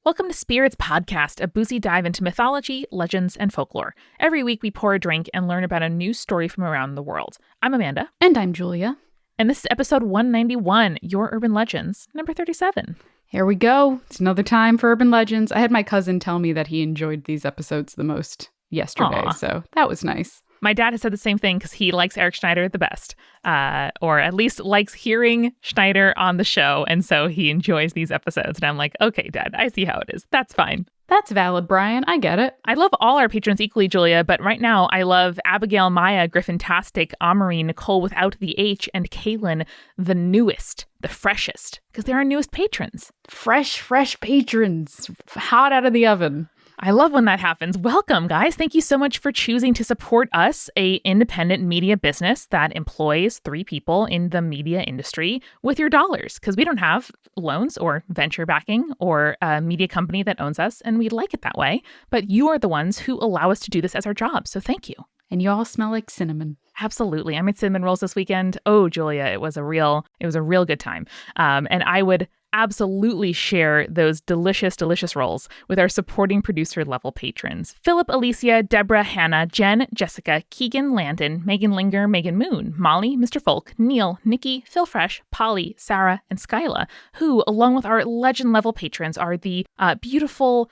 Welcome to Spirits Podcast, a boozy dive into mythology, legends, and folklore. Every week we pour a drink and learn about a new story from around the world. I'm Amanda. And I'm Julia. And this is episode 191, Your Urban Legends, number 37. Here we go. It's another time for Urban Legends. I had my cousin tell me that he enjoyed these episodes the most yesterday, so that was nice. My dad has said the same thing because he likes Eric Schneider the best, or at least likes hearing Schneider on the show, and so he enjoys these episodes. And I'm like, okay, Dad, I see how it is. That's fine. That's valid, Brian. I get it. I love all our patrons equally, Julia, but right now I love Abigail, Maya, Griffin-tastic, Amory, Nicole without the H, and Kaylin, the newest, the freshest, because they're our newest patrons. Fresh patrons. Hot out of the oven. I love when that happens. Welcome, guys. Thank you so much for choosing to support us, a independent media business that employs 3 people in the media industry with your dollars, because we don't have loans or venture backing or a media company that owns us, and we like it that way. But you are the ones who allow us to do this as our job, so thank you. And you all smell like cinnamon. Absolutely. I made cinnamon rolls this weekend. Oh, Julia, it was a real good time. And I would absolutely share those delicious rolls with our supporting producer level patrons. Philip, Alicia, Deborah, Hannah, Jen, Jessica, Keegan, Landon, Megan Linger, Megan Moon, Molly, Mr. Folk, Neil, Nikki, Phil Fresh, Polly, Sarah, and Skyla, who, along with our legend level patrons, are the beautiful,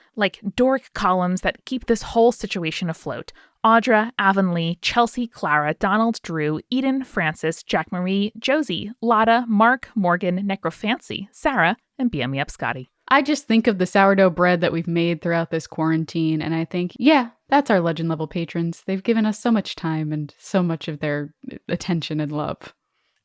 Doric columns that keep this whole situation afloat. Audra, Avonlea, Chelsea, Clara, Donald, Drew, Eden, Francis, Jack Marie, Josie, Lotta, Mark, Morgan, Necrofancy, Sarah, and BM Me Up Scotty. I just think of the sourdough bread that we've made throughout this quarantine, and I think, yeah, that's our legend level patrons. They've given us so much time and so much of their attention and love.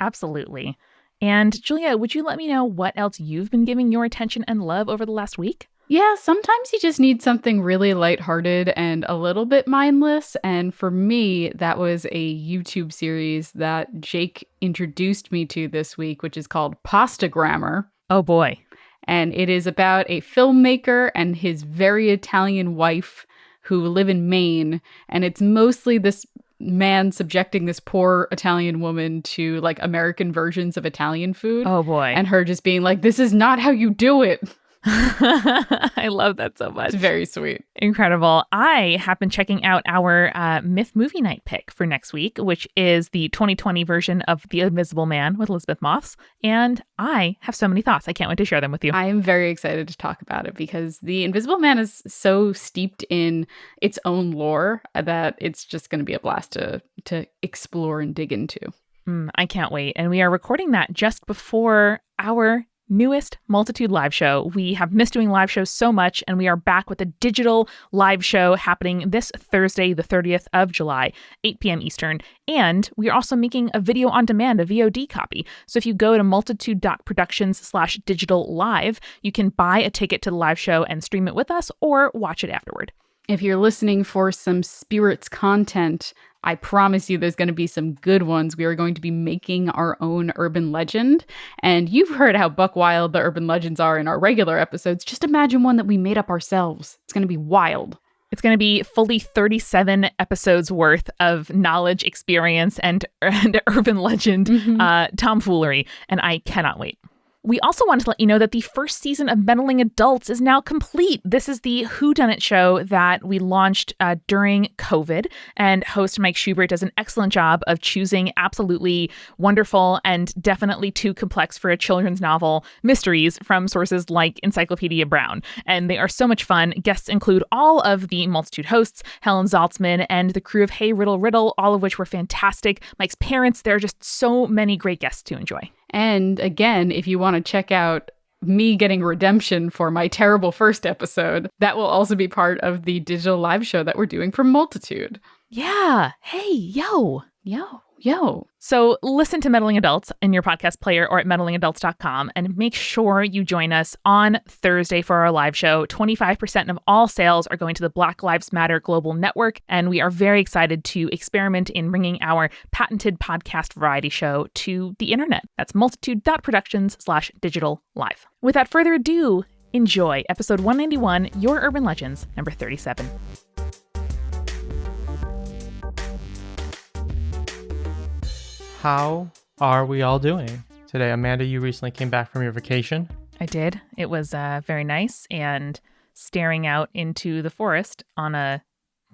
Absolutely. And Julia, would you let me know what else you've been giving your attention and love over the last week? Yeah, sometimes you just need something really lighthearted and a little bit mindless. And for me, that was a YouTube series that Jake introduced me to this week, which is called Pasta Grammar. Oh boy. And it is about a filmmaker and his very Italian wife who live in Maine. And it's mostly this man subjecting this poor Italian woman to American versions of Italian food. Oh boy. And her just being like, this is not how you do it. I love that so much. It's very sweet. Incredible. I have been checking out our Myth Movie Night pick for next week, which is the 2020 version of The Invisible Man with Elizabeth Moss. And I have so many thoughts. I can't wait to share them with you. I am very excited to talk about it because The Invisible Man is so steeped in its own lore that it's just going to be a blast to explore and dig into. I can't wait. And we are recording that just before our newest Multitude live show. We have missed doing live shows so much, and we are back with a digital live show happening this Thursday, the 30th of July, 8 p.m. Eastern. And we are also making a video on demand, a VOD copy. So if you go to multitude.productions/digital live, you can buy a ticket to the live show and stream it with us or watch it afterward. If you're listening for some spirits content, I promise you there's going to be some good ones. We are going to be making our own urban legend. And you've heard how buck wild the urban legends are in our regular episodes. Just imagine one that we made up ourselves. It's going to be wild. It's going to be fully 37 episodes worth of knowledge, experience, and urban legend tomfoolery. And I cannot wait. We also wanted to let you know that the first season of Meddling Adults is now complete. This is the whodunit show that we launched during COVID, and host Mike Schubert does an excellent job of choosing absolutely wonderful and definitely too complex for a children's novel mysteries from sources like Encyclopedia Brown. And they are so much fun. Guests include all of the Multitude hosts, Helen Zaltzman, and the crew of Hey Riddle Riddle, all of which were fantastic. Mike's parents, there are just so many great guests to enjoy. And again, if you want to check out me getting redemption for my terrible first episode, that will also be part of the digital live show that we're doing for Multitude. Yeah. Hey, yo. Yo. So listen to Meddling Adults in your podcast player or at meddlingadults.com, and make sure you join us on Thursday for our live show. 25% of all sales are going to the Black Lives Matter Global Network, and we are very excited to experiment in bringing our patented podcast variety show to the internet. That's multitude.productions/digital live. Without further ado, enjoy episode 191, Your Urban Legends, number 37. How are we all doing today? Amanda, you recently came back from your vacation. I did. It was very nice and staring out into the forest on a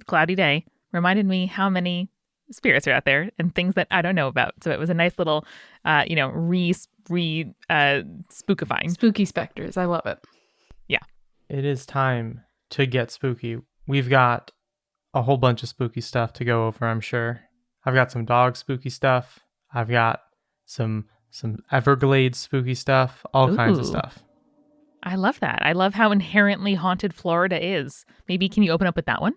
cloudy day reminded me how many spirits are out there and things that I don't know about. So it was a nice little, spookifying. Spooky specters. I love it. Yeah. It is time to get spooky. We've got a whole bunch of spooky stuff to go over, I'm sure. I've got some dog spooky stuff. I've got some Everglades spooky stuff, all kinds of stuff. I love that. I love how inherently haunted Florida is. Maybe can you open up with that one?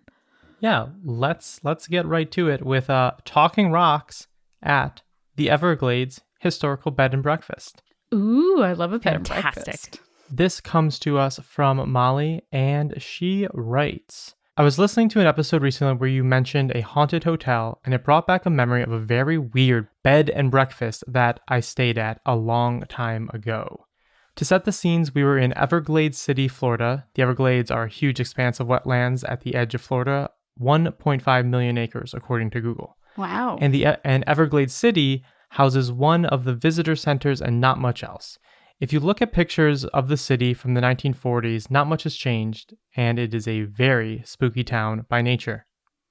Yeah, let's get right to it with talking rocks at the Everglades Historical Bed and Breakfast. Ooh, I love a bed and Fantastic. breakfast. This comes to us from Molly, and she writes, I was listening to an episode recently where you mentioned a haunted hotel, and it brought back a memory of a very weird bed and breakfast that I stayed at a long time ago. To set the scenes, we were in Everglades City, Florida. The Everglades are a huge expanse of wetlands at the edge of Florida, 1.5 million acres, according to Google. Wow. And Everglades City houses one of the visitor centers and not much else. If you look at pictures of the city from the 1940s, not much has changed, and it is a very spooky town by nature.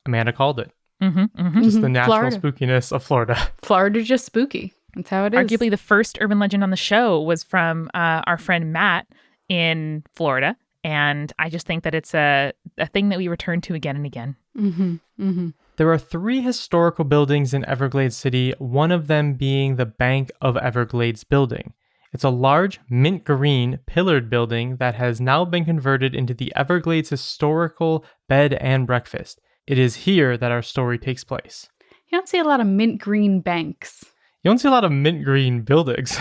Amanda called it. Just the natural spookiness of Florida. Florida's just spooky. That's how it is. Arguably, the first urban legend on the show was from our friend Matt in Florida. And I just think that it's a thing that we return to again and again. There are 3 historical buildings in Everglades City, one of them being the Bank of Everglades building. It's a large mint green pillared building that has now been converted into the Everglades Historical Bed and Breakfast. It is here that our story takes place. You don't see a lot of mint green banks. You don't see a lot of mint green buildings.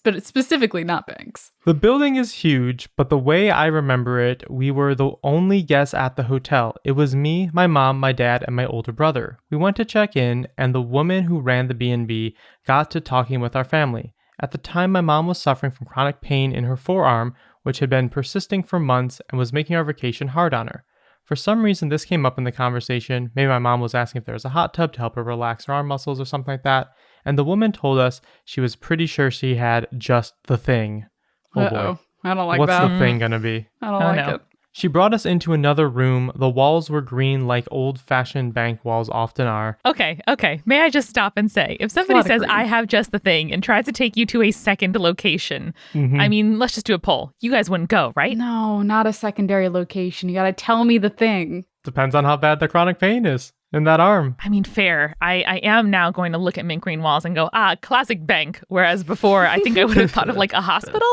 But it's specifically not banks. The building is huge, but the way I remember it, we were the only guests at the hotel. It was me, my mom, my dad, and my older brother. We went to check in, and the woman who ran the B&B got to talking with our family. At the time, my mom was suffering from chronic pain in her forearm, which had been persisting for months and was making our vacation hard on her. For some reason, this came up in the conversation. Maybe my mom was asking if there was a hot tub to help her relax her arm muscles or something like that. And the woman told us she was pretty sure she had just the thing. Oh boy. I don't like What's that. the thing gonna be? I don't like it. She brought us into another room. The walls were green like old-fashioned bank walls often are. Okay. May I just stop and say, if somebody says, I have just the thing and tries to take you to a second location, I mean, let's just do a poll. You guys wouldn't go, right? No, not a secondary location. You got to tell me the thing. Depends on how bad the chronic pain is in that arm. I mean, fair. I am now going to look at mint green walls and go, classic bank. Whereas before, I think I would have thought of like a hospital.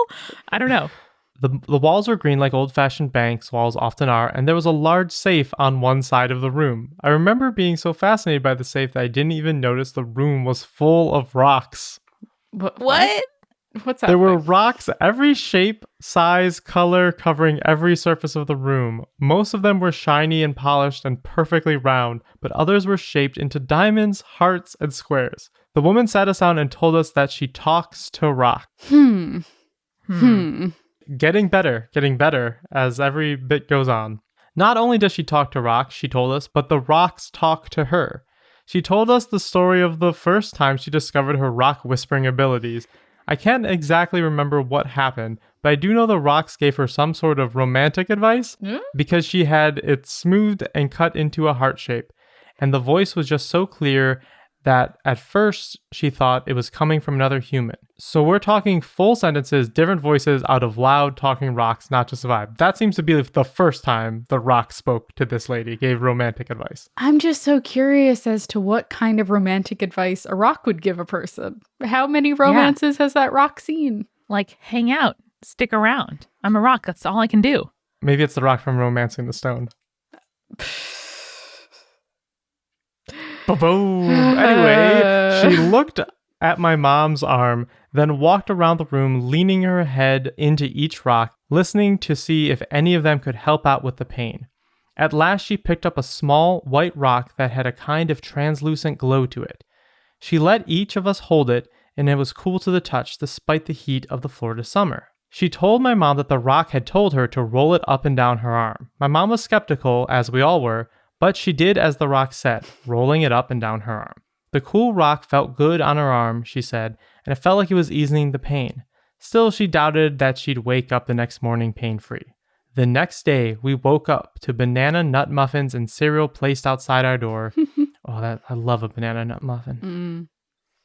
I don't know. The walls were green like old-fashioned banks walls often are, and there was a large safe on one side of the room. I remember being so fascinated by the safe that I didn't even notice the room was full of rocks. What? What's that? There were rocks every shape, size, color, covering every surface of the room. Most of them were shiny and polished and perfectly round, but others were shaped into diamonds, hearts, and squares. The woman sat us down and told us that she talks to rock. Getting better as every bit goes on. Not only does she talk to rocks, she told us, but the rocks talk to her. She told us the story of the first time she discovered her rock whispering abilities. I can't exactly remember what happened, but I do know the rocks gave her some sort of romantic advice because she had it smoothed and cut into a heart shape. And the voice was just so clear that at first she thought it was coming from another human. So we're talking full sentences, different voices out of loud talking rocks, not just a vibe. That seems to be the first time the rock spoke to this lady, gave romantic advice. I'm just so curious as to what kind of romantic advice a rock would give a person. How many romances has that rock seen? Like, hang out, stick around. I'm a rock, that's all I can do. Maybe it's the rock from Romancing the Stone. Boom. Anyway, she looked at my mom's arm, then walked around the room, leaning her head into each rock, listening to see if any of them could help out with the pain. At last, she picked up a small white rock that had a kind of translucent glow to it. She let each of us hold it, and it was cool to the touch despite the heat of the Florida summer. She told my mom that the rock had told her to roll it up and down her arm. My mom was skeptical, as we all were, but she did as the rock said, rolling it up and down her arm. The cool rock felt good on her arm, she said, and it felt like it was easing the pain. Still, she doubted that she'd wake up the next morning pain-free. The next day, we woke up to banana nut muffins and cereal placed outside our door. I love a banana nut muffin.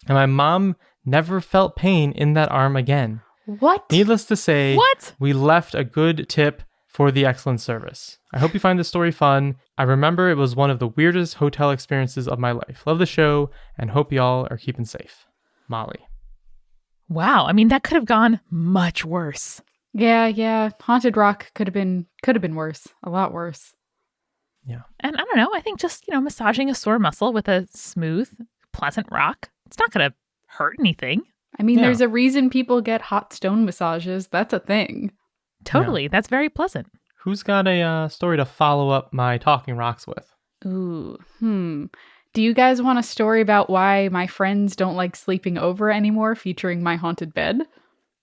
And my mom never felt pain in that arm again. What? Needless to say, What? we left a good tip for the excellent service. I hope you find this story fun. I remember it was one of the weirdest hotel experiences of my life. Love the show and hope y'all are keeping safe. Molly. Wow. I mean, that could have gone much worse. Yeah. Haunted Rock could have been worse. A lot worse. Yeah. And I don't know. I think just, massaging a sore muscle with a smooth, pleasant rock, it's not going to hurt anything. I mean, Yeah. there's a reason people get hot stone massages. That's a thing. Totally. That's very pleasant. Who's got a story to follow up my talking rocks with? Ooh. Do you guys want a story about why my friends don't like sleeping over anymore featuring my haunted bed?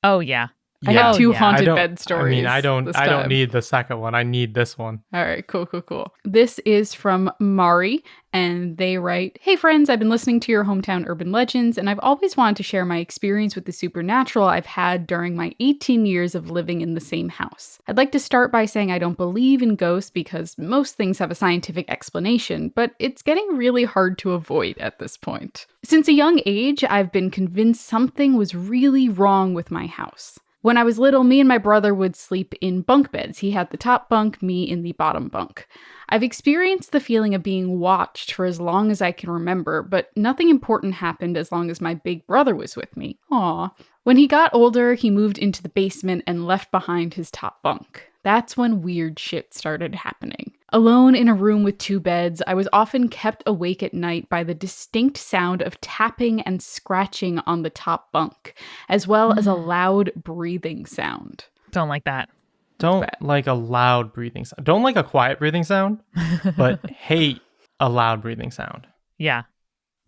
Oh, yeah. I have two yeah. haunted bed stories. I mean, I don't this time. need the second one. I need this one. All right, cool. This is from Mari, and they write, "Hey friends, I've been listening to your hometown urban legends, and I've always wanted to share my experience with the supernatural I've had during my 18 years of living in the same house. I'd like to start by saying I don't believe in ghosts because most things have a scientific explanation, but it's getting really hard to avoid at this point. Since a young age, I've been convinced something was really wrong with my house. When I was little, me and my brother would sleep in bunk beds. He had the top bunk, me in the bottom bunk. I've experienced the feeling of being watched for as long as I can remember, but nothing important happened as long as my big brother was with me. Aww. When he got older, he moved into the basement and left behind his top bunk. That's when weird shit started happening. Alone in a room with two beds, I was often kept awake at night by the distinct sound of tapping and scratching on the top bunk, as well as a loud breathing sound." Don't like that. Don't like a loud breathing sound. Don't like a quiet breathing sound, but hate a loud breathing sound. Yeah.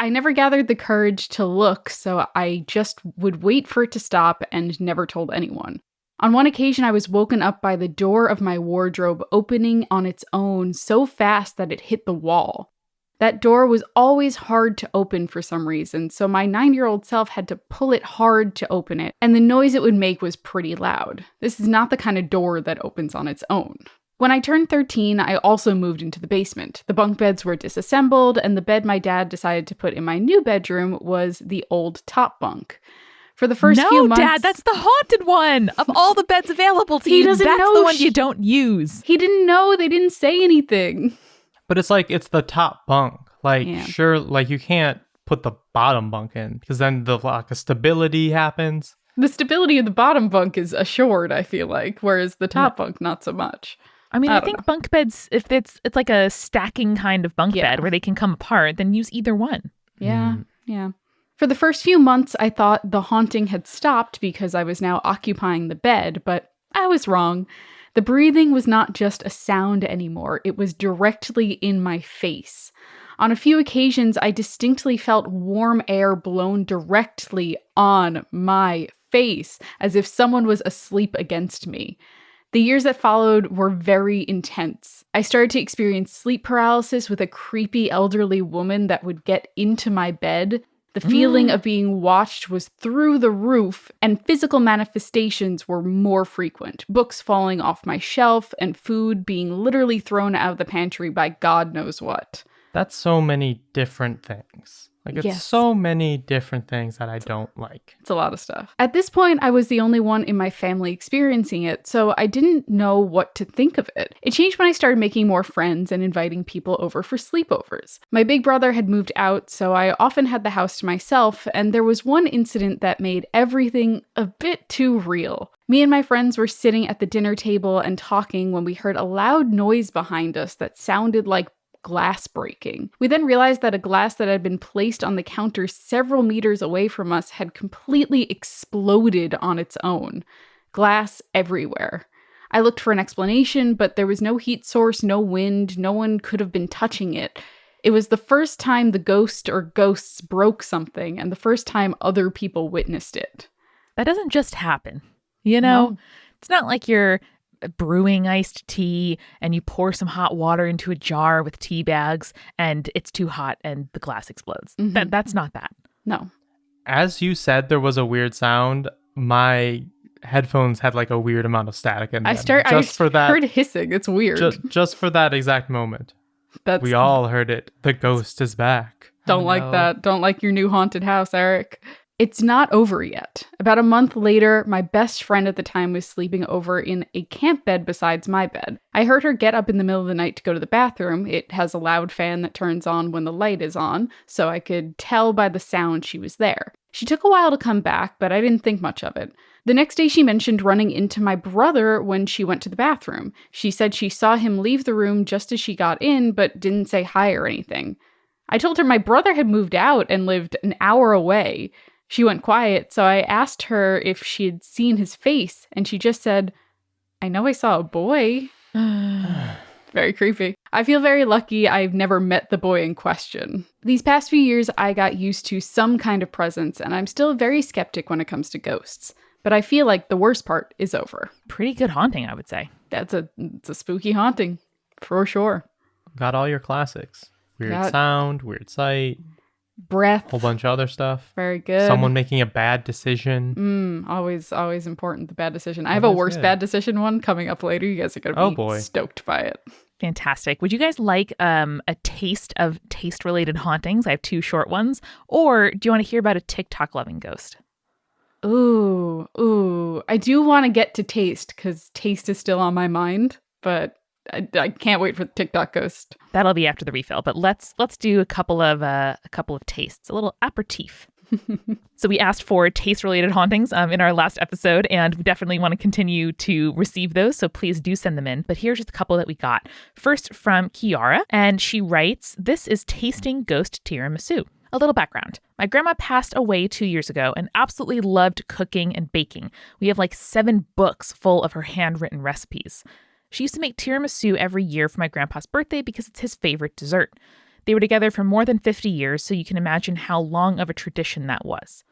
I never gathered the courage to look, so I just would wait for it to stop and never told anyone. On one occasion, I was woken up by the door of my wardrobe opening on its own so fast that it hit the wall. That door was always hard to open for some reason, so my 9-year-old self had to pull it hard to open it, and the noise it would make was pretty loud. This is not the kind of door that opens on its own. When I turned 13, I also moved into the basement. The bunk beds were disassembled, and the bed my dad decided to put in my new bedroom was the old top bunk. For the first few months... No, Dad, that's the haunted one. Of all the beds available to you, that's the one you don't use. He didn't know. They didn't say anything. But it's like, it's the top bunk. Sure, like you can't put the bottom bunk in because then the stability happens. The stability of the bottom bunk is assured, I feel like, whereas the top bunk, not so much. I mean, I think bunk beds, if it's like a stacking kind of bunk bed where they can come apart, then use either one. Yeah. For the first few months, I thought the haunting had stopped because I was now occupying the bed, but I was wrong. The breathing was not just a sound anymore, it was directly in my face. On a few occasions, I distinctly felt warm air blown directly on my face, as if someone was asleep against me. The years that followed were very intense. I started to experience sleep paralysis with a creepy elderly woman that would get into my bed. The feeling of being watched was through the roof, and physical manifestations were more frequent. Books falling off my shelf, and food being literally thrown out of the pantry by God knows what. That's so many different things. It's so many different things that I don't like. It's a lot of stuff. At this point, I was the only one in my family experiencing it, so I didn't know what to think of it. It changed when I started making more friends and inviting people over for sleepovers. My big brother had moved out, so I often had the house to myself, and there was one incident that made everything a bit too real. Me and my friends were sitting at the dinner table and talking when we heard a loud noise behind us that sounded like glass breaking. We then realized that a glass that had been placed on the counter several meters away from us had completely exploded on its own. Glass everywhere. I looked for an explanation, but there was no heat source, no wind, no one could have been touching it. It was the first time the ghost or ghosts broke something, and the first time other people witnessed it. That doesn't just happen. No. It's not like you're brewing iced tea and you pour some hot water into a jar with tea bags and it's too hot and the glass explodes. That's not that. No. As you said, there was a weird sound. My headphones had like a weird amount of static in them. I heard hissing. It's weird. Just for that exact moment. We all heard it. The ghost is back. Don't like that. Don't like your new haunted house, Eric. It's not over yet. About a month later, my best friend at the time was sleeping over in a camp bed besides my bed. I heard her get up in the middle of the night to go to the bathroom. It has a loud fan that turns on when the light is on, so I could tell by the sound she was there. She took a while to come back, but I didn't think much of it. The next day, she mentioned running into my brother when she went to the bathroom. She said she saw him leave the room just as she got in, but didn't say hi or anything. I told her my brother had moved out and lived an hour away. She went quiet, so I asked her if she had seen his face, and she just said, "I know I saw a boy." Very creepy. I feel very lucky I've never met the boy in question. These past few years, I got used to some kind of presence, and I'm still very skeptic when it comes to ghosts. But I feel like the worst part is over. Pretty good haunting, I would say. It's a spooky haunting, for sure. Got all your classics. Weird sound, weird sight. Breath. Whole bunch of other stuff. Very good. Someone making a bad decision. Always important, the bad decision. I have a worse bad decision one coming up later. You guys are going to be stoked by it. Fantastic. Would you guys like a taste of taste-related hauntings? I have 2 short ones. Or do you want to hear about a TikTok-loving ghost? Ooh. I do want to get to taste because taste is still on my mind, but I can't wait for the TikTok ghost. That'll be after the refill, but let's do a couple of tastes, a little aperitif. So we asked for taste-related hauntings in our last episode, and we definitely want to continue to receive those, so please do send them in. But here's just a couple that we got. First from Kiara, and she writes, "This is tasting ghost tiramisu." A little background. My grandma passed away 2 years ago and absolutely loved cooking and baking. We have like 7 books full of her handwritten recipes. She used to make tiramisu every year for my grandpa's birthday because it's his favorite dessert. They were together for more than 50 years, so you can imagine how long of a tradition that was.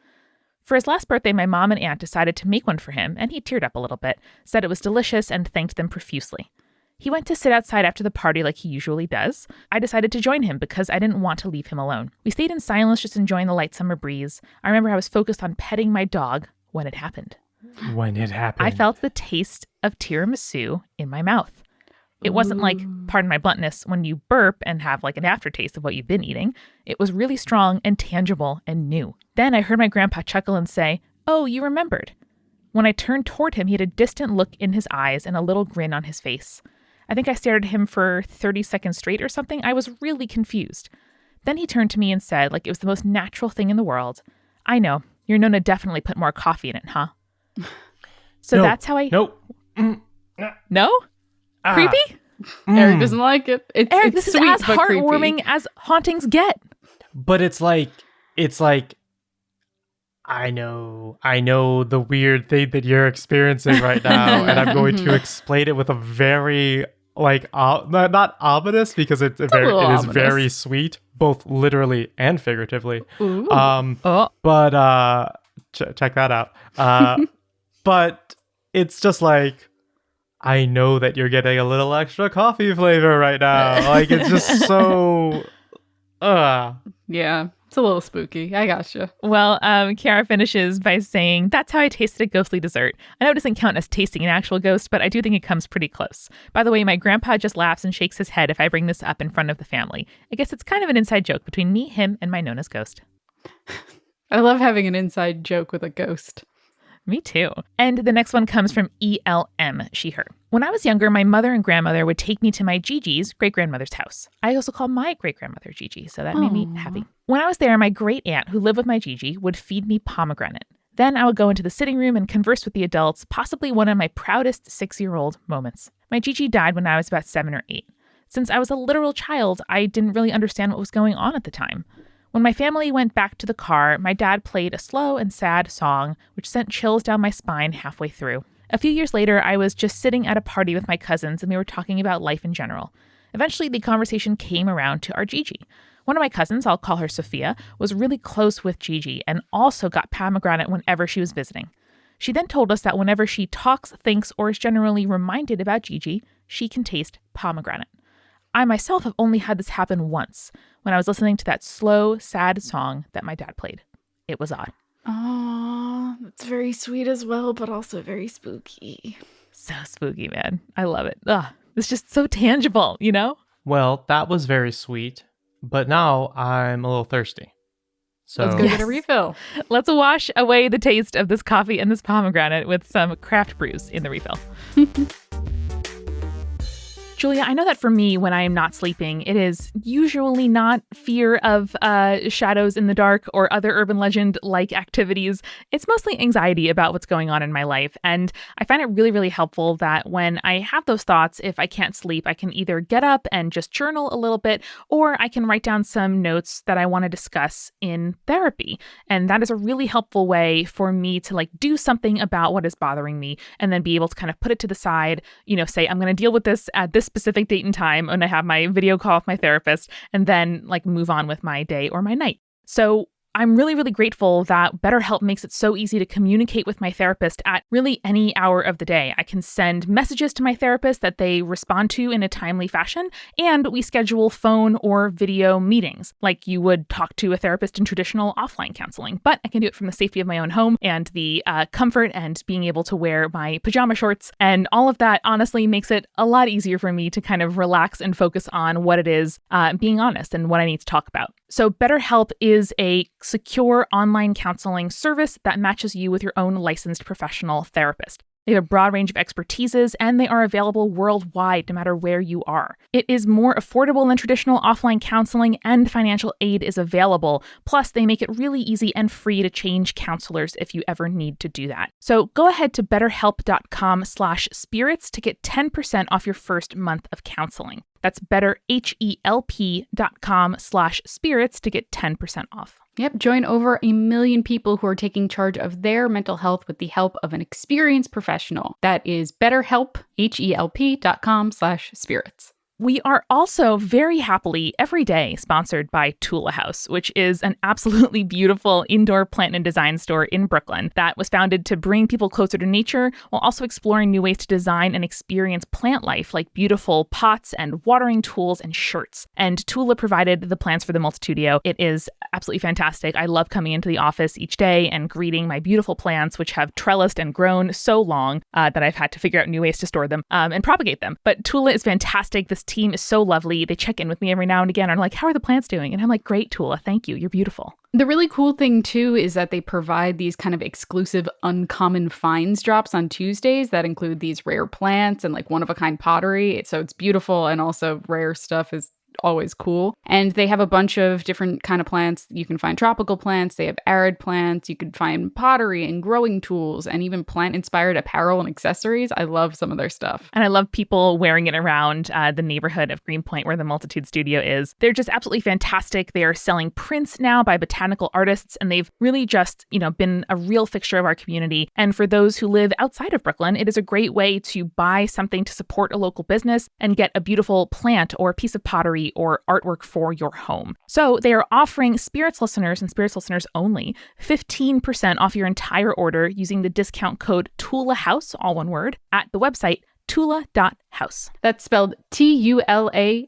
For his last birthday, my mom and aunt decided to make one for him, and he teared up a little bit, said it was delicious, and thanked them profusely. He went to sit outside after the party like he usually does. I decided to join him because I didn't want to leave him alone. We stayed in silence, just enjoying the light summer breeze. I remember I was focused on petting my dog when it happened. I felt the taste of tiramisu in my mouth. It wasn't like, pardon my bluntness, when you burp and have like an aftertaste of what you've been eating. It was really strong and tangible and new. Then I heard my grandpa chuckle and say, "Oh, you remembered." When I turned toward him, he had a distant look in his eyes and a little grin on his face. I think I stared at him for 30 seconds straight or something. I was really confused. Then he turned to me and said, like it was the most natural thing in the world, "I know, your Nona definitely put more coffee in it, huh?" So that's how I... Nope. No? Creepy? Eric doesn't like it. Eric, this sweet, is as heartwarming as hauntings get. But it's like, I know the weird thing that you're experiencing right now, and I'm going to explain it with a very, like, not ominous, because it is very sweet, both literally and figuratively. Ooh. But check that out. But it's just like, I know that you're getting a little extra coffee flavor right now. Like, it's just so... Yeah, it's a little spooky. I gotcha. Well, Kiara finishes by saying, "That's how I tasted a ghostly dessert. I know it doesn't count as tasting an actual ghost, but I do think it comes pretty close. By the way, my grandpa just laughs and shakes his head if I bring this up in front of the family. I guess it's kind of an inside joke between me, him, and my Nona's ghost." I love having an inside joke with a ghost. Me too. And the next one comes from ELM, she, her. "When I was younger, my mother and grandmother would take me to my Gigi's great-grandmother's house. I also call my great-grandmother Gigi, so that made me happy. When I was there, my great-aunt, who lived with my Gigi, would feed me pomegranate. Then I would go into the sitting room and converse with the adults, possibly one of my proudest 6-year-old moments. My Gigi died when I was about 7 or 8. Since I was a literal child, I didn't really understand what was going on at the time. When my family went back to the car, my dad played a slow and sad song, which sent chills down my spine halfway through. A few years later, I was just sitting at a party with my cousins and we were talking about life in general. Eventually, the conversation came around to our Gigi. One of my cousins, I'll call her Sophia, was really close with Gigi and also got pomegranate whenever she was visiting. She then told us that whenever she talks, thinks, or is generally reminded about Gigi, she can taste pomegranate. I myself have only had this happen once, when I was listening to that slow, sad song that my dad played. It was odd. Aww. Oh, that's very sweet as well, but also very spooky. So spooky, man. I love it. It's just so tangible, you know? Well, that was very sweet, but now I'm a little thirsty. So Let's go get a refill. Let's wash away the taste of this coffee and this pomegranate with some craft brews in the refill. Julia, I know that for me, when I am not sleeping, it is usually not fear of shadows in the dark or other urban legend-like activities. It's mostly anxiety about what's going on in my life. And I find it really, really helpful that when I have those thoughts, if I can't sleep, I can either get up and just journal a little bit, or I can write down some notes that I want to discuss in therapy. And that is a really helpful way for me to do something about what is bothering me and then be able to kind of put it to the side, say, I'm going to deal with this at this specific date and time when I have my video call with my therapist, and then move on with my day or my night. So I'm really, really grateful that BetterHelp makes it so easy to communicate with my therapist at really any hour of the day. I can send messages to my therapist that they respond to in a timely fashion, and we schedule phone or video meetings like you would talk to a therapist in traditional offline counseling. But I can do it from the safety of my own home and the comfort and being able to wear my pajama shorts. And all of that honestly makes it a lot easier for me to kind of relax and focus on what it is, being honest, and what I need to talk about. So BetterHelp is a secure online counseling service that matches you with your own licensed professional therapist. They have a broad range of expertises, and they are available worldwide, no matter where you are. It is more affordable than traditional offline counseling, and financial aid is available. Plus, they make it really easy and free to change counselors if you ever need to do that. So go ahead to betterhelp.com/spirits to get 10% off your first month of counseling. That's betterhelp.com/spirits to get 10% off. Yep, join over 1 million people who are taking charge of their mental health with the help of an experienced professional. That is BetterHelp, HELP.com/spirits. We are also very happily every day sponsored by Tula House, which is an absolutely beautiful indoor plant and design store in Brooklyn that was founded to bring people closer to nature while also exploring new ways to design and experience plant life, like beautiful pots and watering tools and shirts. And Tula provided the plants for the Multitudio. It is absolutely fantastic. I love coming into the office each day and greeting my beautiful plants, which have trellised and grown so long that I've had to figure out new ways to store them and propagate them. But Tula is fantastic. This team is so lovely. They check in with me every now and again and are like, how are the plants doing? And I'm like, great, Tula. Thank you. You're beautiful. The really cool thing, too, is that they provide these kind of exclusive uncommon finds drops on Tuesdays that include these rare plants and one-of-a-kind pottery. So it's beautiful, and also rare stuff is always cool. And they have a bunch of different kind of plants. You can find tropical plants. They have arid plants. You can find pottery and growing tools and even plant-inspired apparel and accessories. I love some of their stuff. And I love people wearing it around the neighborhood of Greenpoint where the Multitude Studio is. They're just absolutely fantastic. They are selling prints now by botanical artists, and they've really just, been a real fixture of our community. And for those who live outside of Brooklyn, it is a great way to buy something to support a local business and get a beautiful plant or a piece of pottery or artwork for your home. So they are offering Spirits listeners and Spirits listeners only 15% off your entire order using the discount code TULAHOUSE, all one word, at the website tula.house. That's spelled TULAHOUSE.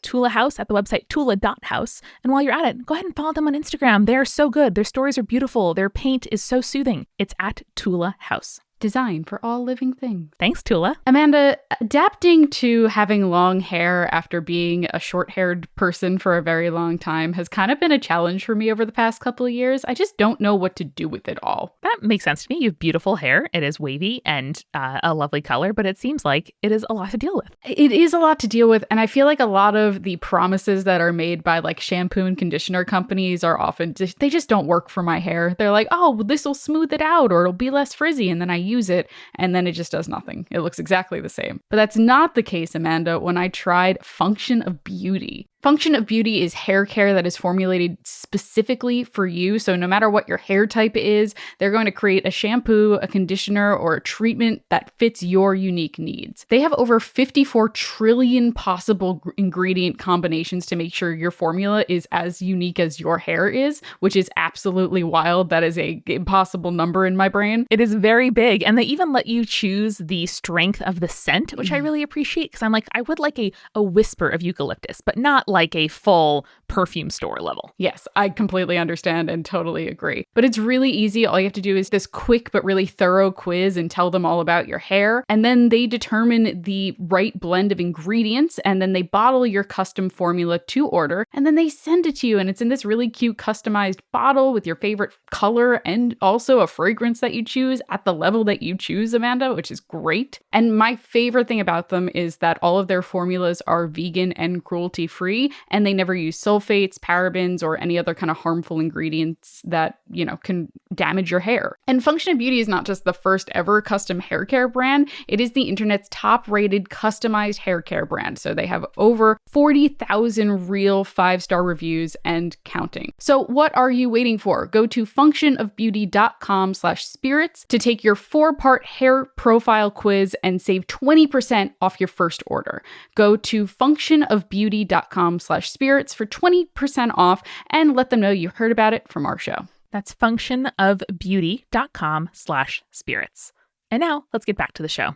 Tula House at the website tula.house. And while you're at it, go ahead and follow them on Instagram. They are so good. Their stories are beautiful. Their paint is so soothing. It's at Tula House. Design for all living things. Thanks, Tula. Amanda, adapting to having long hair after being a short-haired person for a very long time has kind of been a challenge for me over the past couple of years. I just don't know what to do with it all. That makes sense to me. You have beautiful hair. It is wavy and a lovely color, but it seems like it is a lot to deal with. It is a lot to deal with, and I feel like a lot of the promises that are made by shampoo and conditioner companies are often, they just don't work for my hair. They're like, oh, well, this will smooth it out or it'll be less frizzy, and then I use it and then it just does nothing. It looks exactly the same. But that's not the case, Amanda, when I tried Function of Beauty. Function of Beauty is hair care that is formulated specifically for you. So no matter what your hair type is, they're going to create a shampoo, a conditioner, or a treatment that fits your unique needs. They have over 54 trillion possible ingredient combinations to make sure your formula is as unique as your hair is, which is absolutely wild. That is an impossible number in my brain. It is very big. And they even let you choose the strength of the scent, which I really appreciate, because I'm like, I would like a whisper of eucalyptus, but not like a full perfume store level. Yes, I completely understand and totally agree. But it's really easy. All you have to do is this quick but really thorough quiz and tell them all about your hair. And then they determine the right blend of ingredients, and then they bottle your custom formula to order, and then they send it to you. And it's in this really cute customized bottle with your favorite color and also a fragrance that you choose at the level that you choose, Amanda, which is great. And my favorite thing about them is that all of their formulas are vegan and cruelty-free, and they never use sulfates, parabens, or any other kind of harmful ingredients that, can damage your hair. And Function of Beauty is not just the first ever custom hair care brand, it is the internet's top-rated customized hair care brand. So they have over 40,000 real 5-star reviews and counting. So what are you waiting for? Go to functionofbeauty.com/spirits to take your 4-part hair profile quiz and save 20% off your first order. Go to functionofbeauty.com/spirits for 20% off and let them know you heard about it from our show. That's functionofbeauty.com/spirits. And now let's get back to the show.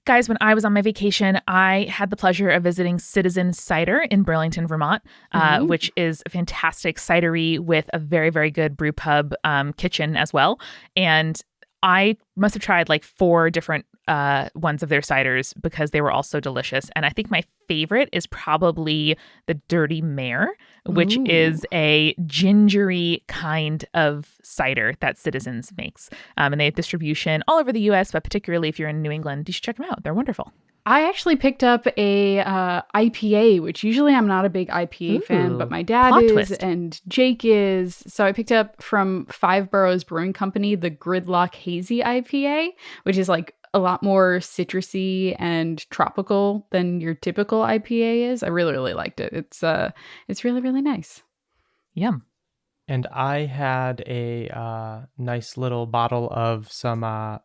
Guys, when I was on my vacation, I had the pleasure of visiting Citizen Cider in Burlington, Vermont, which is a fantastic cidery with a very, very good brew pub kitchen as well. And I must have tried like 4 different ones of their ciders because they were all so delicious. And I think my favorite is probably the Dirty Mare, which is a gingery kind of cider that Citizens makes. And they have distribution all over the U.S., but particularly if you're in New England, you should check them out. They're wonderful. I actually picked up a IPA, which usually I'm not a big IPA fan, but my dad Plot is twist. and Jake is. So I picked up from Five Boroughs Brewing Company the Gridlock Hazy IPA, which is like a lot more citrusy and tropical than your typical IPA is. I really, really liked it. It's really, really nice. Yum. And I had a nice little bottle of some, not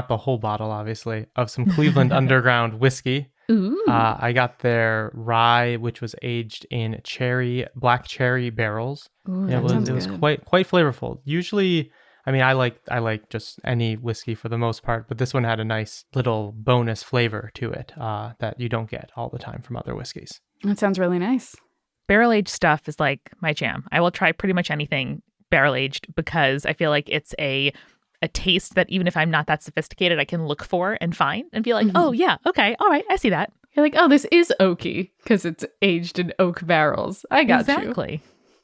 the whole bottle, obviously, of some Cleveland Underground whiskey. Ooh. I got their rye, which was aged in black cherry barrels. Ooh, it was good. quite flavorful. Usually, I mean, I like just any whiskey for the most part, but this one had a nice little bonus flavor to it that you don't get all the time from other whiskeys. That sounds really nice. Barrel-aged stuff is like my jam. I will try pretty much anything barrel-aged because I feel like it's a taste that even if I'm not that sophisticated, I can look for and find and be like, oh yeah, okay, all right, I see that. You're like, oh, this is oaky because it's aged in oak barrels. I got you. Exactly.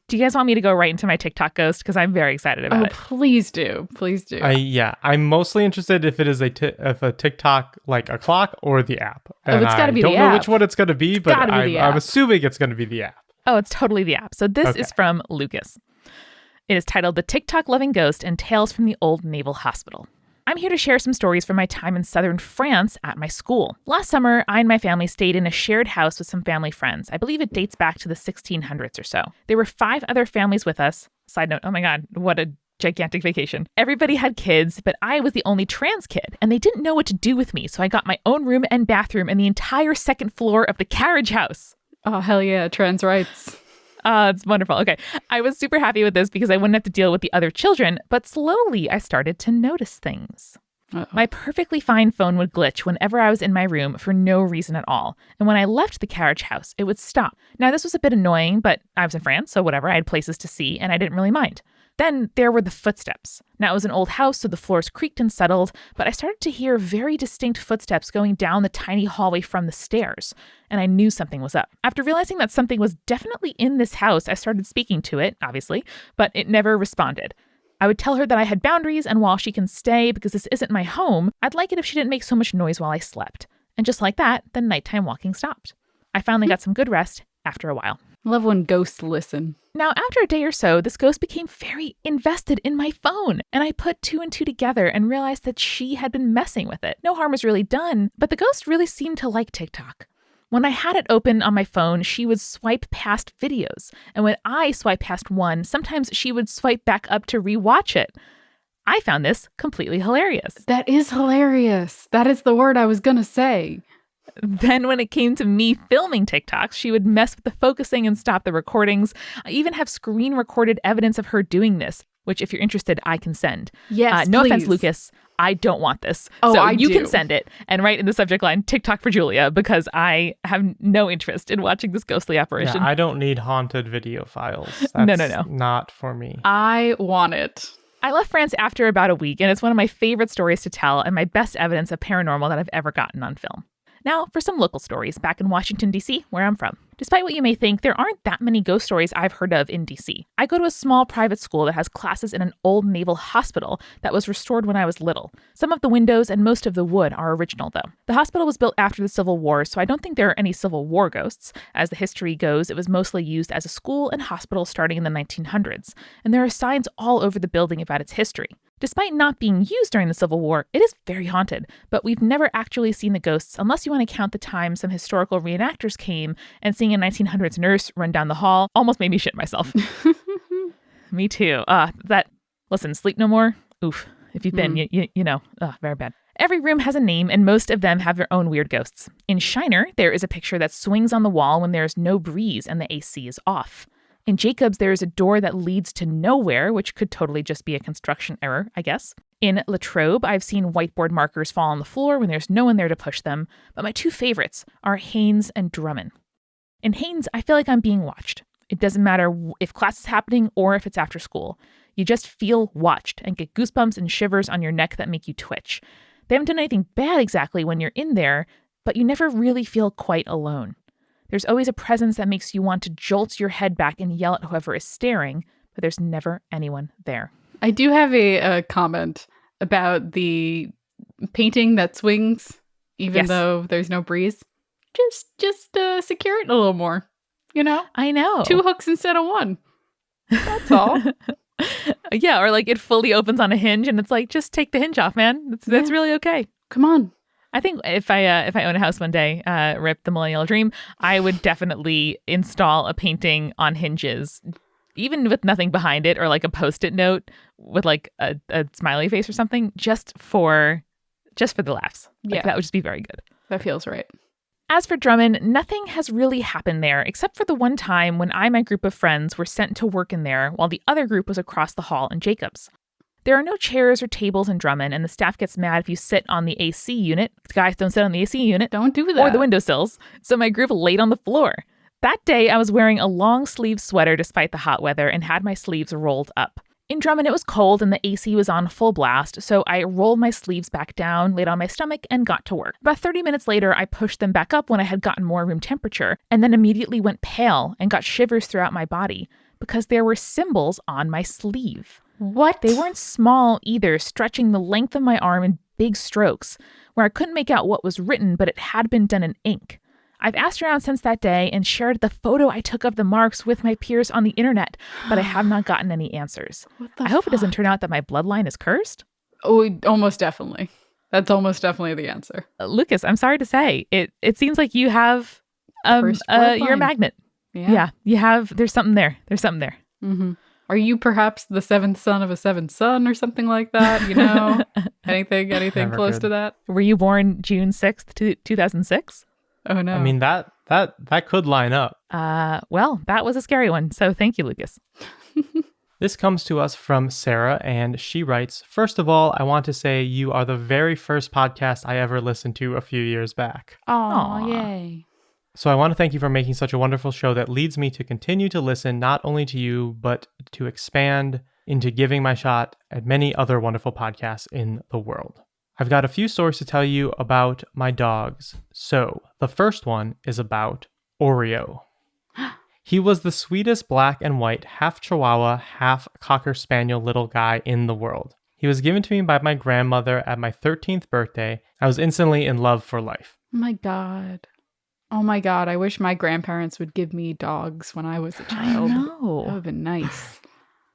Do you guys want me to go right into my TikTok ghost? Because I'm very excited about it. Please do. Please do. I'm mostly interested if it is a TikTok like a clock or the app. And it's got to be the app. I don't know which one it's going to be, but I'm assuming it's going to be the app. Oh, it's totally the app. So this is from Lucas. It is titled The TikTok Loving Ghost and Tales from the Old Naval Hospital. I'm here to share some stories from my time in southern France at my school. Last summer, I and my family stayed in a shared house with some family friends. I believe it dates back to the 1600s or so. There were 5 other families with us. Side note, oh my God, what a gigantic vacation. Everybody had kids, but I was the only trans kid, and they didn't know what to do with me, so I got my own room and bathroom and the entire 2nd floor of the carriage house. Oh, hell yeah, trans rights. It's wonderful. Okay. I was super happy with this because I wouldn't have to deal with the other children, but slowly I started to notice things. Uh-oh. My perfectly fine phone would glitch whenever I was in my room for no reason at all. And when I left the carriage house, it would stop. Now, this was a bit annoying, but I was in France, so whatever. I had places to see, and I didn't really mind. Then there were the footsteps. Now, it was an old house, so the floors creaked and settled, but I started to hear very distinct footsteps going down the tiny hallway from the stairs, and I knew something was up. After realizing that something was definitely in this house, I started speaking to it, obviously, but it never responded. I would tell her that I had boundaries, and while she can stay because this isn't my home, I'd like it if she didn't make so much noise while I slept. And just like that, the nighttime walking stopped. I finally got some good rest after a while. Love when ghosts listen. Now, after a day or so, this ghost became very invested in my phone, and I put 2 and 2 together and realized that she had been messing with it. No harm was really done, but the ghost really seemed to like TikTok. When I had it open on my phone, she would swipe past videos, and when I swipe past one, sometimes she would swipe back up to rewatch it. I found this completely hilarious. That is hilarious. That is the word I was gonna say. Then when it came to me filming TikToks, she would mess with the focusing and stop the recordings. I even have screen recorded evidence of her doing this. which if you're interested, I can send. Yes, no please. offense, Lucas. I don't want this. Oh, so I you do. can send it and write in the subject line, TikTok for Julia, because I have no interest in watching this ghostly apparition. Yeah, I don't need haunted video files. No. That's not for me. I want it. I left France after about a week, and it's one of my favorite stories to tell and my best evidence of paranormal that I've ever gotten on film. Now, for some local stories back in Washington, D.C., where I'm from. Despite what you may think, there aren't that many ghost stories I've heard of in D.C. I go to a small private school that has classes in an old naval hospital that was restored when I was little. Some of the windows and most of the wood are original, though. The hospital was built after the Civil War, so I don't think there are any Civil War ghosts. As the history goes, it was mostly used as a school and hospital starting in the 1900s, and there are signs all over the building about its history. Despite not being used during the Civil War, it is very haunted, but we've never actually seen the ghosts unless you want to count the time some historical reenactors came and seeing a 1900s nurse run down the hall almost made me shit myself. Me too. Listen, Sleep No More? Oof. If you've been, you know, very bad. Every room has a name, and most of them have their own weird ghosts. In Shiner, there is a picture that swings on the wall when there's no breeze and the AC is off. In Jacobs, there is a door that leads to nowhere, which could totally just be a construction error, I guess. In Latrobe, I've seen whiteboard markers fall on the floor when there's no one there to push them, but my two favorites are Haynes and Drummond. In Haynes, I feel like I'm being watched. It doesn't matter if class is happening or if it's after school. You just feel watched and get goosebumps and shivers on your neck that make you twitch. They haven't done anything bad exactly when you're in there, but you never really feel quite alone. There's always a presence that makes you want to jolt your head back and yell at whoever is staring, but there's never anyone there. I do have a comment about the painting that swings, even though there's no breeze. Just secure it a little more, you know? I know. 2 hooks instead of 1. That's all. Yeah, or like it fully opens on a hinge and it's like, just take the hinge off, man. That's really okay. Come on. I think if I own a house one day, rip the millennial dream, I would definitely install a painting on hinges, even with nothing behind it, or like a Post-it note with like a smiley face or something, just for the laughs. Like, that would just be very good. That feels right. As for Drummond, nothing has really happened there, except for the one time when I and my group of friends were sent to work in there while the other group was across the hall in Jacobs. There are no chairs or tables in Drummond, and the staff gets mad if you sit on the AC unit. Guys, don't sit on the AC unit. Don't do that. Or the windowsills. So my group laid on the floor. That day, I was wearing a long-sleeve sweater despite the hot weather and had my sleeves rolled up. In Drummond, it was cold and the AC was on full blast, so I rolled my sleeves back down, laid on my stomach, and got to work. About 30 minutes later, I pushed them back up when I had gotten more room temperature, and then immediately went pale and got shivers throughout my body because there were symbols on my sleeve. What? They weren't small either, stretching the length of my arm in big strokes, where I couldn't make out what was written, but it had been done in ink. I've asked around since that day and shared the photo I took of the marks with my peers on the internet, but I have not gotten any answers. I hope it doesn't turn out that my bloodline is cursed. Oh, almost definitely. That's almost definitely the answer. Lucas, I'm sorry to say, it seems like you have you're a magnet. Yeah, you have. There's something there. Mm-hmm. Are you perhaps the 7th son of a 7th son or something like that? You know, anything close to that? Were you born June 6th, 2006? Oh no. I mean, that could line up. Well, that was a scary one. So thank you, Lucas. This comes to us from Sarah, and she writes, "First of all, I want to say you are the very first podcast I ever listened to a few years back." Oh, yay. So I want to thank you for making such a wonderful show that leads me to continue to listen not only to you, but to expand into giving my shot at many other wonderful podcasts in the world. I've got a few stories to tell you about my dogs. So the first one is about Oreo. He was the sweetest black and white, half Chihuahua, half Cocker Spaniel little guy in the world. He was given to me by my grandmother at my 13th birthday. I was instantly in love for life. Oh my God. I wish my grandparents would give me dogs when I was a child. I know. That would have been nice.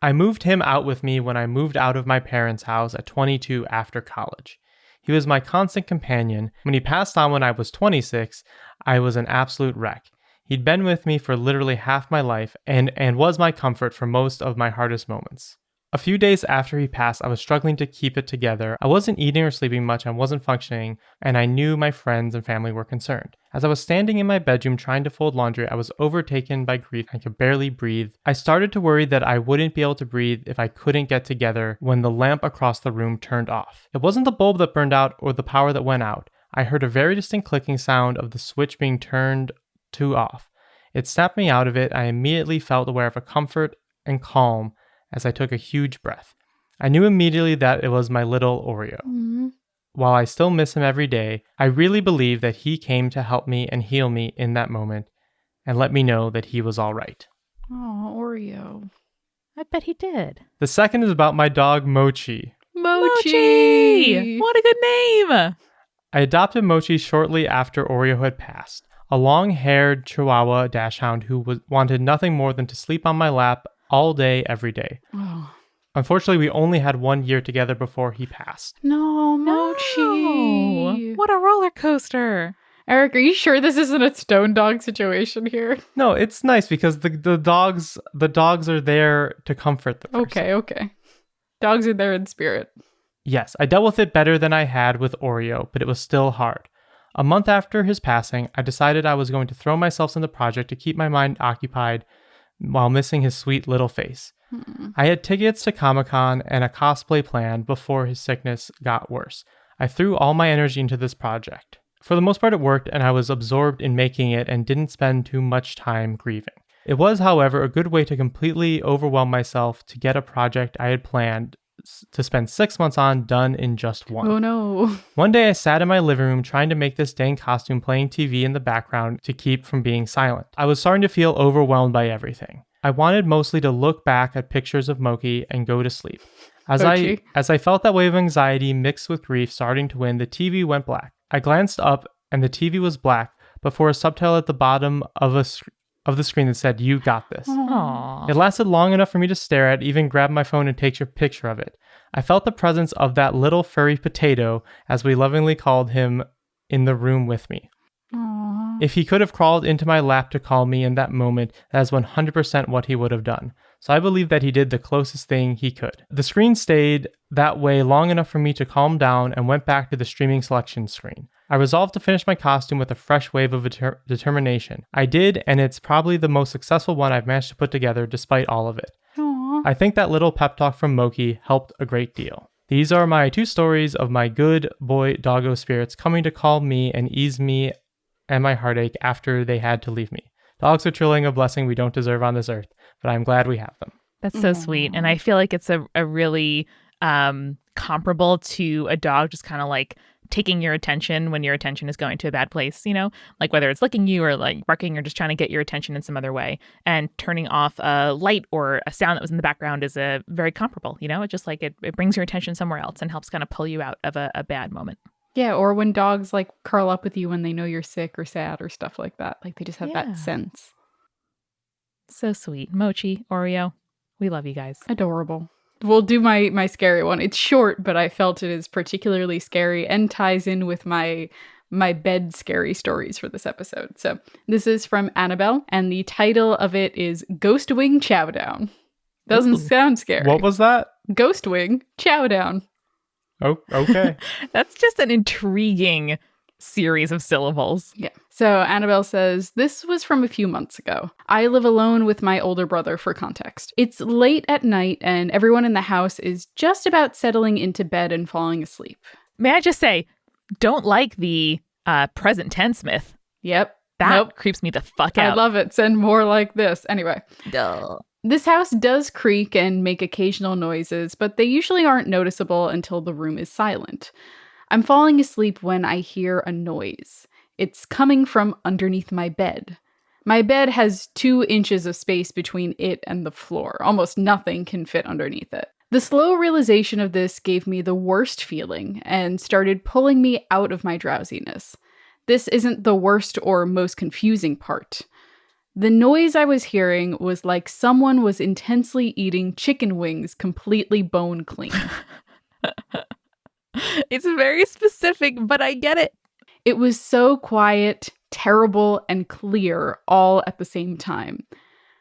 I moved him out with me when I moved out of my parents' house at 22 after college. He was my constant companion. When he passed on when I was 26, I was an absolute wreck. He'd been with me for literally half my life and was my comfort for most of my hardest moments. A few days after he passed, I was struggling to keep it together. I wasn't eating or sleeping much, I wasn't functioning, and I knew my friends and family were concerned. As I was standing in my bedroom trying to fold laundry, I was overtaken by grief. I could barely breathe. I started to worry that I wouldn't be able to breathe if I couldn't get together when the lamp across the room turned off. It wasn't the bulb that burned out or the power that went out. I heard a very distinct clicking sound of the switch being turned to off. It snapped me out of it. I immediately felt aware of a comfort and calm as I took a huge breath. I knew immediately that it was my little Oreo. Mm-hmm. While I still miss him every day, I really believe that he came to help me and heal me in that moment and let me know that he was all right. Oh, Oreo. I bet he did. The second is about my dog Mochi. Mochi! What a good name! I adopted Mochi shortly after Oreo had passed. A long-haired Chihuahua dachshund who wanted nothing more than to sleep on my lap all day, every day. Oh. Unfortunately, we only had 1 year together before he passed. No, Mochi. What a roller coaster. Eric, are you sure this isn't a stone dog situation here? No, it's nice because the dogs are there to comfort the person. Okay. Dogs are there in spirit. Yes, I dealt with it better than I had with Oreo, but it was still hard. A month after his passing, I decided I was going to throw myself in the project to keep my mind occupied while missing his sweet little face. I had tickets to Comic-Con and a cosplay plan before his sickness got worse. I threw all my energy into this project. For the most part, it worked, and I was absorbed in making it and didn't spend too much time grieving. It was, however, a good way to completely overwhelm myself to get a project I had planned to spend 6 months on done in just one. Oh no. One day I sat in my living room trying to make this dang costume playing TV in the background to keep from being silent. I was starting to feel overwhelmed by everything. I wanted mostly to look back at pictures of Moki and go to sleep. As I felt that wave of anxiety mixed with grief starting to win, the TV went black. I glanced up and the TV was black, but for a subtitle at the bottom of the screen that said, "You got this." Aww. It lasted long enough for me to stare at, even grab my phone and take a picture of it. I felt the presence of that little furry potato, as we lovingly called him, in the room with me. Aww. If he could have crawled into my lap to call me in that moment, that is 100% what he would have done. So I believe that he did the closest thing he could. The screen stayed that way long enough for me to calm down and went back to the streaming selection screen. I resolved to finish my costume with a fresh wave of determination. I did, and it's probably the most successful one I've managed to put together despite all of it. Aww. I think that little pep talk from Moki helped a great deal. These are my 2 stories of my good boy doggo spirits coming to call me and ease me and my heartache after they had to leave me. Dogs are truly a blessing we don't deserve on this earth, but I'm glad we have them. That's so sweet. And I feel like it's a really comparable to a dog just kind of like taking your attention when your attention is going to a bad place, you know, like whether it's licking you or like barking or just trying to get your attention in some other way, and turning off a light or a sound that was in the background is a very comparable, you know, it's just like it brings your attention somewhere else and helps kind of pull you out of a bad moment. Yeah, or when dogs like curl up with you when they know you're sick or sad or stuff like that. Like they just have that sense. So sweet. Mochi, Oreo, we love you guys. Adorable. We'll do my scary one. It's short, but I felt it is particularly scary and ties in with my bed scary stories for this episode. So this is from Annabelle, and the title of it is Ghost Wing Chowdown. Doesn't sound scary. What was that? Ghost Wing Chowdown. Oh, okay. That's just an intriguing series of syllables. Yeah. So Annabelle says, this was from a few months ago. I live alone with my older brother for context. It's late at night and everyone in the house is just about settling into bed and falling asleep. May I just say, don't like the present tense myth. Yep. That creeps me the fuck out. I love it. Send more like this. Anyway. Duh. This house does creak and make occasional noises, but they usually aren't noticeable until the room is silent. I'm falling asleep when I hear a noise. It's coming from underneath my bed. My bed has 2 inches of space between it and the floor. Almost nothing can fit underneath it. The slow realization of this gave me the worst feeling and started pulling me out of my drowsiness. This isn't the worst or most confusing part. The noise I was hearing was like someone was intensely eating chicken wings completely bone clean. It's very specific, but I get it. It was so quiet, terrible, and clear all at the same time.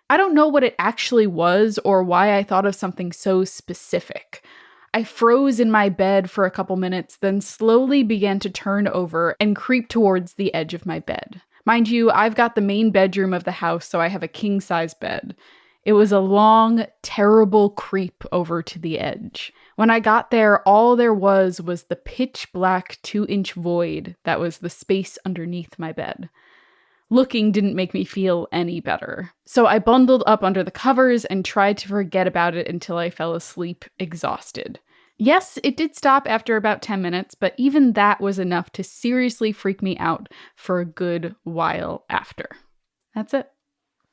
I don't know what it actually was or why I thought of something so specific. I froze in my bed for a couple minutes, then slowly began to turn over and creep towards the edge of my bed. Mind you, I've got the main bedroom of the house, so I have a king-size bed. It was a long, terrible creep over to the edge. When I got there, all there was the pitch-black 2-inch void that was the space underneath my bed. Looking didn't make me feel any better. So I bundled up under the covers and tried to forget about it until I fell asleep, exhausted. Yes, it did stop after about 10 minutes, but even that was enough to seriously freak me out for a good while after. That's it.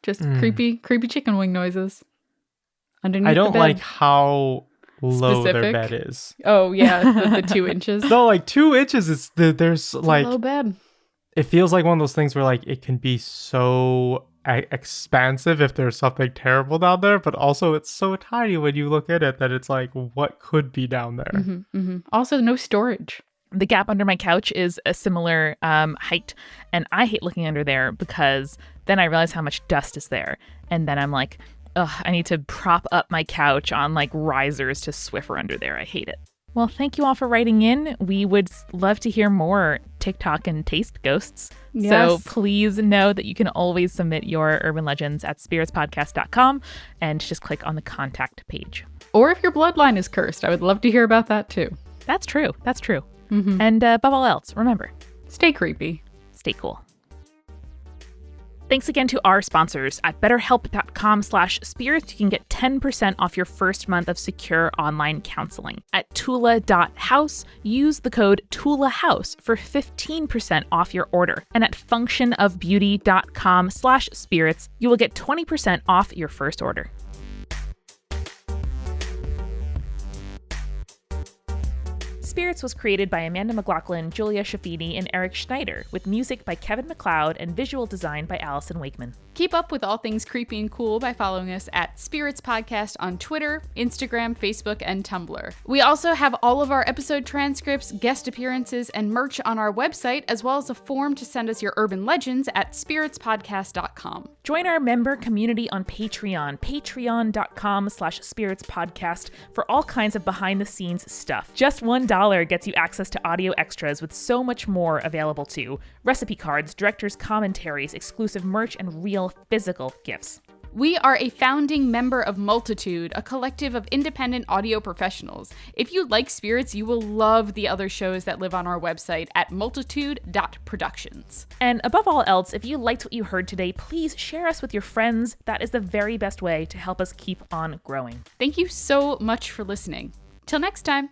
Just creepy chicken wing noises underneath the bed. I don't like how low Specific? their bed is. Oh, yeah, the 2 inches. No, like 2 inches is there's like low bed. It feels like one of those things where like it can be so expansive if there's something terrible down there, but also it's so tiny when you look at it that it's like, what could be down there? Also, no storage. The gap under my couch is a similar height, and I hate looking under there because then I realize how much dust is there, and then I'm like, ugh, I need to prop up my couch on like risers to Swiffer under there. I hate it. Well, thank you all for writing in. We would love to hear more TikTok and taste ghosts. Yes. So please know that you can always submit your urban legends at spiritspodcast.com and just click on the contact page. Or if your bloodline is cursed, I would love to hear about that too. That's true. That's true. And above all else, remember, stay creepy. Stay cool. Thanks again to our sponsors. At betterhelp.com/spirits, you can get 10% off your first month of secure online counseling. At tula.house, use the code TULAHOUSE for 15% off your order. And at functionofbeauty.com/spirits, you will get 20% off your first order. Spirits was created by Amanda McLaughlin, Julia Shafini, and Eric Schneider, with music by Kevin MacLeod and visual design by Allison Wakeman. Keep up with all things creepy and cool by following us at Spirits Podcast on Twitter, Instagram, Facebook, and Tumblr. We also have all of our episode transcripts, guest appearances, and merch on our website, as well as a form to send us your urban legends at spiritspodcast.com. Join our member community on Patreon, patreon.com/spiritspodcast, for all kinds of behind-the-scenes stuff. Just $1 gets you access to audio extras with so much more available too. Recipe cards, director's commentaries, exclusive merch, and real physical gifts. We are a founding member of Multitude, a collective of independent audio professionals. If you like Spirits, you will love the other shows that live on our website at multitude.productions. And above all else, if you liked what you heard today, please share us with your friends. That is the very best way to help us keep on growing. Thank you so much for listening. Till next time.